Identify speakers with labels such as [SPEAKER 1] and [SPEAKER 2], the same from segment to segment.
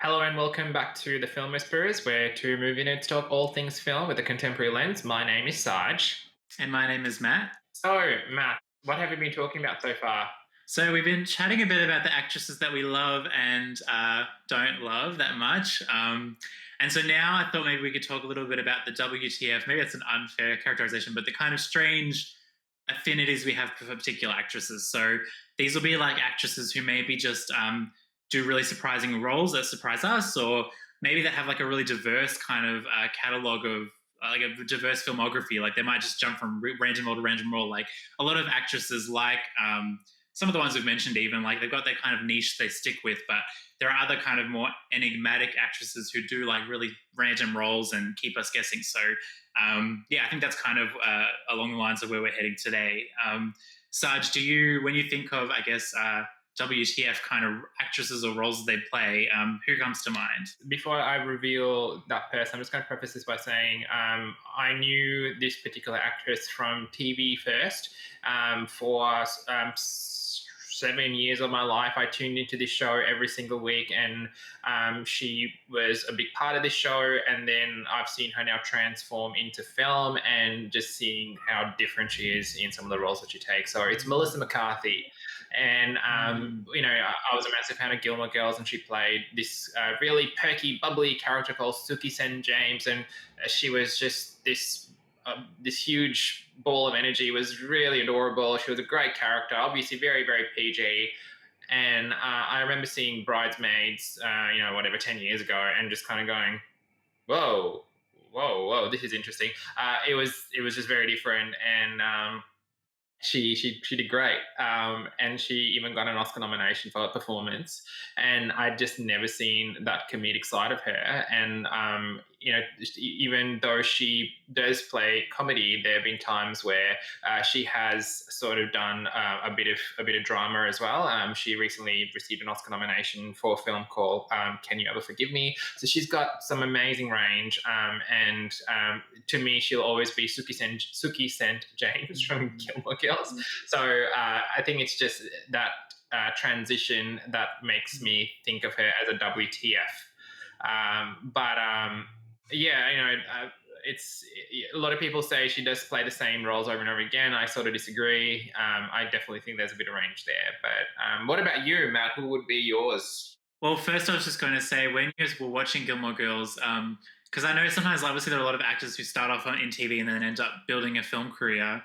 [SPEAKER 1] Hello and welcome back to the Film Whisperers, where two movie nerds talk all things film with a contemporary lens. My name is Saj.
[SPEAKER 2] And my name is Matt.
[SPEAKER 1] So, Matt, what have you been talking about so far?
[SPEAKER 2] So we've been chatting a bit about the actresses that we love and don't love that much. And so now I thought maybe we could talk a little bit about the WTF. Maybe it's an unfair characterization, but the kind of strange affinities we have for particular actresses. So these will be like actresses who maybe just do really surprising roles that surprise us, or maybe that have like a really diverse kind of catalog of like a diverse filmography. Like they might just jump from random role to random role. Like a lot of actresses, like some of the ones we've mentioned, even like they've got their kind of niche they stick with, but there are other kind of more enigmatic actresses who do like really random roles and keep us guessing. So yeah, I think that's kind of along the lines of where we're heading today. Saj, do you, when you think of, I guess, WTF kind of actresses or roles they play, who comes to mind?
[SPEAKER 1] Before I reveal that person, I'm just going to preface this by saying I knew this particular actress from TV first. For 7 years of my life, I tuned into this show every single week, and she was a big part of this show. And then I've seen her now transform into film, and just seeing how different she is in some of the roles that she takes. So it's Melissa McCarthy. And, I was a massive fan of Gilmore Girls, and she played this really perky, bubbly character called Suki Sen James. And she was just this huge ball of energy. Was really adorable. She was a great character, obviously very, very PG. And I remember seeing Bridesmaids, 10 years ago, and just kind of going, whoa, whoa, this is interesting. It was just very different. And she did great, and she even got an Oscar nomination for her performance. And I'd just never seen that comedic side of her. And even though she does play comedy, there have been times where she has sort of done a bit of drama as well. She recently received an Oscar nomination for a film called Can You Ever Forgive Me? So she's got some amazing range, and to me, she'll always be Suki Sent James from Gilmore Girls. So I think it's just that transition that makes me think of her as a WTF. Yeah, it's a lot of people say she does play the same roles over and over again. I sort of disagree. I definitely think there's a bit of range there. But what about you, Matt? Who would be yours?
[SPEAKER 2] Well, first I was just going to say, when you were watching Gilmore Girls, because I know sometimes obviously there are a lot of actors who start off in TV and then end up building a film career.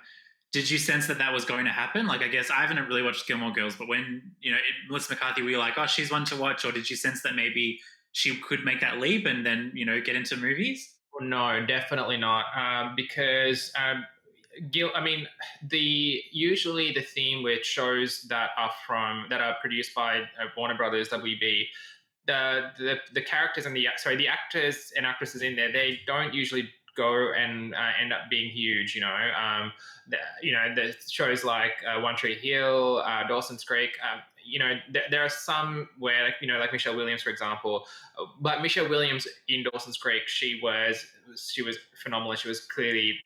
[SPEAKER 2] Did you sense that that was going to happen? Like, I guess I haven't really watched Gilmore Girls, but when, Melissa McCarthy, were you like, oh, she's one to watch? Or did you sense that maybe she could make that leap and then, get into movies?
[SPEAKER 1] No, definitely not. Because usually the theme with shows that are produced by Warner Brothers, WB, the characters and the actors and actresses in there, they don't usually go and end up being huge. The shows like One Tree Hill, Dawson's Creek. There are some where, like Michelle Williams, for example. But Michelle Williams in Dawson's Creek, she was phenomenal. She was clearly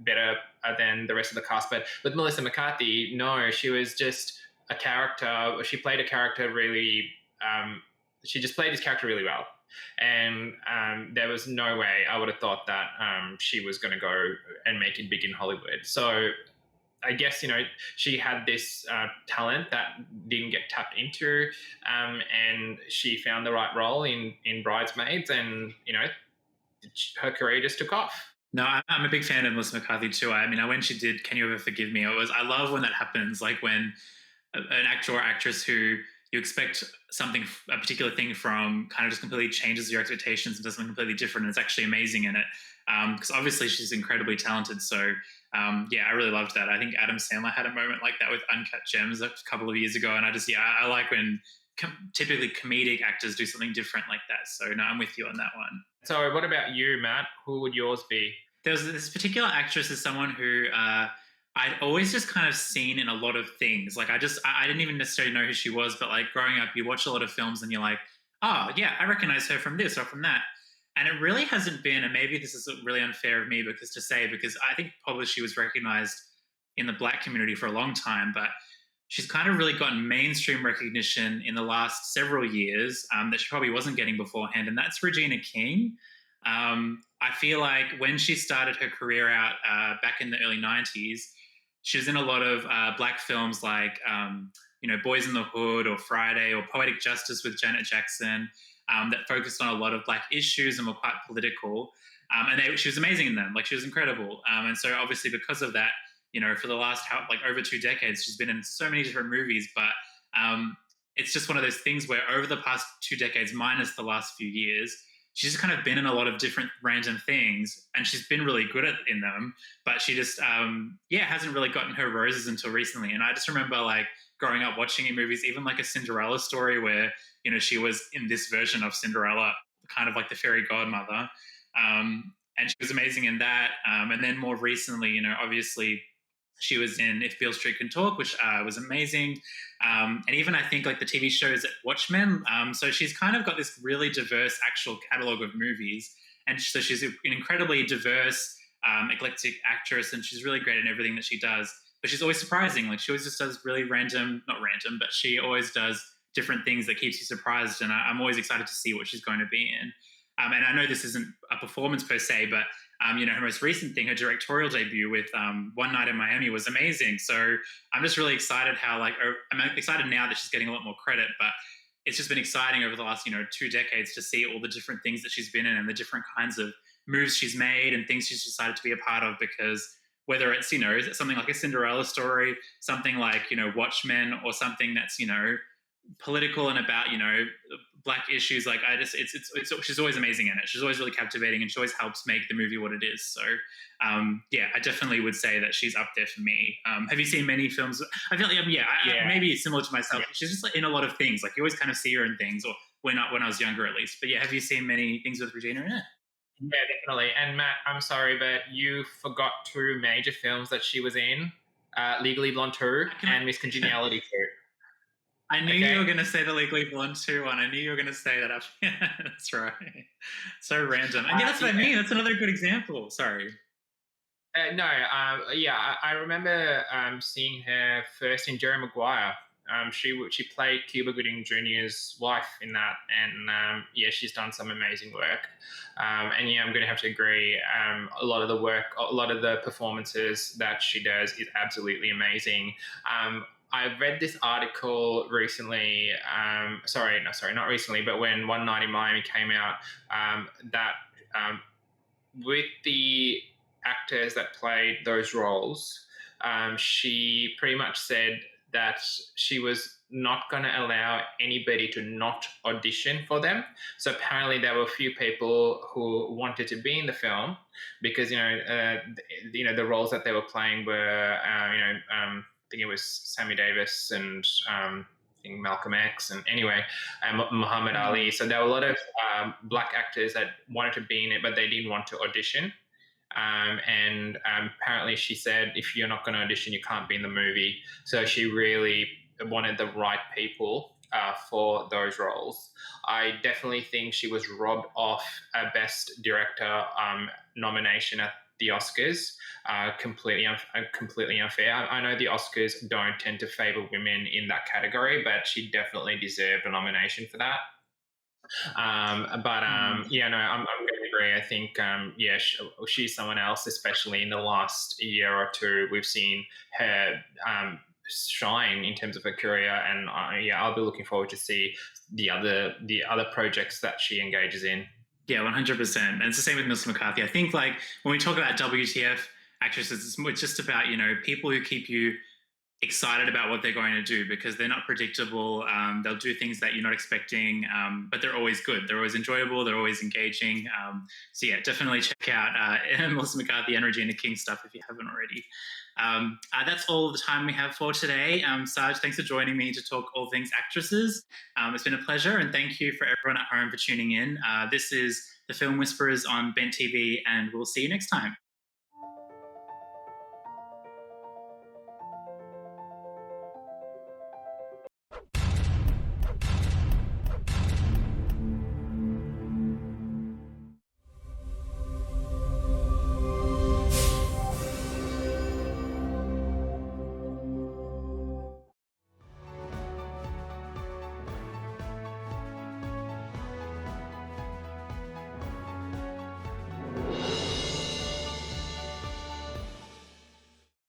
[SPEAKER 1] better than the rest of the cast. But with Melissa McCarthy, no, she was just a character. She played a character really. She just played this character really well. And there was no way I would have thought that she was going to go and make it big in Hollywood. So I guess, she had this talent that didn't get tapped into, and she found the right role in Bridesmaids, and, her career just took off.
[SPEAKER 2] No, I'm a big fan of Melissa McCarthy too. I mean, when she did Can You Ever Forgive Me, I love when that happens, like when an actor or actress who you expect a particular thing from, kind of just completely changes your expectations and does something completely different, and it's actually amazing in it. Because obviously she's incredibly talented. So yeah, I really loved that. I think Adam Sandler had a moment like that with Uncut Gems a couple of years ago, and I like when typically comedic actors do something different like that. So no, I'm with you on that one.
[SPEAKER 1] So what about you, Matt? Who would yours be?
[SPEAKER 2] There's this particular actress is someone who I'd always just kind of seen in a lot of things. Like I didn't even necessarily know who she was, but like growing up, you watch a lot of films and you're like, oh yeah, I recognize her from this or from that. And it really hasn't been, and maybe this is really unfair of me because I think probably she was recognized in the Black community for a long time, but she's kind of really gotten mainstream recognition in the last several years that she probably wasn't getting beforehand, and that's Regina King. I feel like when she started her career out back in the early 90s, she was in a lot of black films like, Boys in the Hood or Friday or Poetic Justice with Janet Jackson that focused on a lot of black issues and were quite political. She was amazing in them. Like, she was incredible. And so obviously because of that, for the last over 2 decades, she's been in so many different movies. But it's just one of those things where over the past 2 decades, minus the last few years, she's just kind of been in a lot of different random things, and she's been really good in them. But she just, hasn't really gotten her roses until recently. And I just remember like growing up watching movies, even like A Cinderella Story, where she was in this version of Cinderella, kind of like the fairy godmother. And she was amazing in that. And then more recently, obviously she was in If Beale Street Can Talk, which was amazing. And even I think like the TV shows at Watchmen. So she's kind of got this really diverse actual catalogue of movies. And so she's an incredibly diverse, eclectic actress, and she's really great in everything that she does. But she's always surprising. Like, she always just does really not random, but she always does different things that keeps you surprised. And I'm always excited to see what she's going to be in. And I know this isn't a performance per se, but her most recent thing, her directorial debut with One Night in Miami, was amazing. So I'm just really excited I'm excited now that she's getting a lot more credit, but it's just been exciting over the last, 2 decades to see all the different things that she's been in and the different kinds of moves she's made and things she's decided to be a part of. Because whether it's, something like A Cinderella Story, something like, Watchmen, or something that's, political and about, black issues, like she's always amazing in it. She's always really captivating, and she always helps make the movie what it is. So I definitely would say that she's up there for me. Have you seen many films? I feel like maybe similar to myself. She's just like in a lot of things. Like, you always kind of see her in things, or when I was younger at least. But have you seen many things with Regina in it?
[SPEAKER 1] Yeah, definitely. And Matt, I'm sorry, but you forgot 2 major films that she was in: Legally Blonde 2 and Miss Congeniality 2.
[SPEAKER 2] I knew you were going to say the Legally Blonde 2 one. I knew you were going to say that. That's right. So random. And that's what I mean. That's another good example. Sorry.
[SPEAKER 1] I remember seeing her first in Jerry Maguire. She played Cuba Gooding Jr.'s wife in that, and she's done some amazing work. I'm going to have to agree. A lot of the work, a lot of the performances that she does is absolutely amazing. I read this article recently. Not recently, but when One Night in Miami came out, that with the actors that played those roles, she pretty much said that she was not going to allow anybody to not audition for them. So apparently there were a few people who wanted to be in the film because the roles that they were playing were I think it was Sammy Davis and I think Malcolm X and Muhammad Ali. So there were a lot of black actors that wanted to be in it, but they didn't want to audition. Apparently she said, if you're not going to audition, you can't be in the movie. So she really wanted the right people for those roles. I definitely think she was robbed of a Best Director nomination at the Oscars. Completely unfair. I know the Oscars don't tend to favor women in that category, but she definitely deserved a nomination for that. I'm going to agree. I think, she's someone else, especially in the last year or two. We've seen her shine in terms of her career, and I'll be looking forward to see the other projects that she engages in.
[SPEAKER 2] Yeah, 100%. And it's the same with Melissa McCarthy. I think, like, when we talk about WTF actresses, it's just about, people who keep you excited about what they're going to do, because they're not predictable. They'll do things that you're not expecting, but they're always good. They're always enjoyable. They're always engaging. Definitely check out Melissa McCarthy and Regina King stuff if you haven't already. That's all the time we have for today. Saj, thanks for joining me to talk all things actresses. It's been a pleasure, and thank you for everyone at home for tuning in. This is The Film Whisperers on Bent TV, and we'll see you next time.